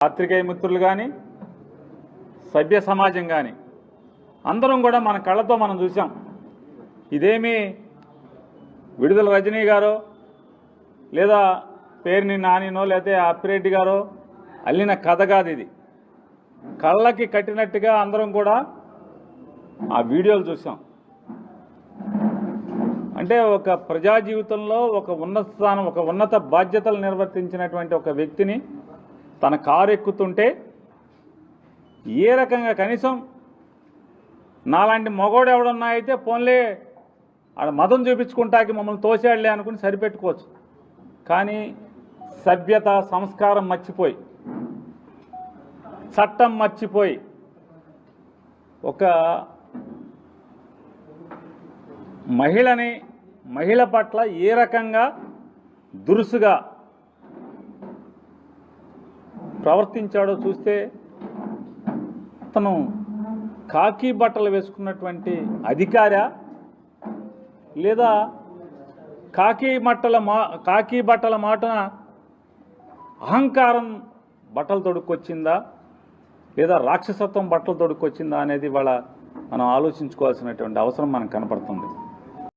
పాత్రికేయ మిత్రులు కానీ సభ్య సమాజం కానీ అందరం కూడా మన కళ్ళతో మనం చూసాం. ఇదేమీ విడుదల రజనీ గారో లేదా పేరుని నానినో లేకపోతే అప్పిరెడ్డి గారో అల్లిన కథ కాదు. ఇది కళ్ళకి కట్టినట్టుగా అందరం కూడా ఆ వీడియోలు చూసాం. అంటే ఒక ప్రజా జీవితంలో ఒక ఉన్నత స్థానం, ఒక ఉన్నత బాధ్యతలు నిర్వర్తించినటువంటి ఒక వ్యక్తిని తన కారు ఎక్కుతుంటే ఏ రకంగా కనీసం నాలాంటి మగోడు ఎవడన్నా అయితే పోన్లే ఆడ మతం చూపించుకుంటాకి మమ్మల్ని తోసేళ్లే అనుకుని సరిపెట్టుకోవచ్చు. కానీ సభ్యత సంస్కారం మర్చిపోయి, చట్టం మర్చిపోయి ఒక మహిళ పట్ల ఏ రకంగా దురుసుగా ప్రవర్తించాడో చూస్తే అతను కాకి బట్టలు వేసుకున్నటువంటి అధికారా లేదా కాకి బట్టల మాటన అహంకారం బట్టలు తొడుక్కొచ్చిందా లేదా రాక్షసత్వం బట్టలు తొడుక్కొచ్చిందా అనేది ఇవాళ మనం ఆలోచించుకోవాల్సినటువంటి అవసరం మనకు కనపడుతుంది.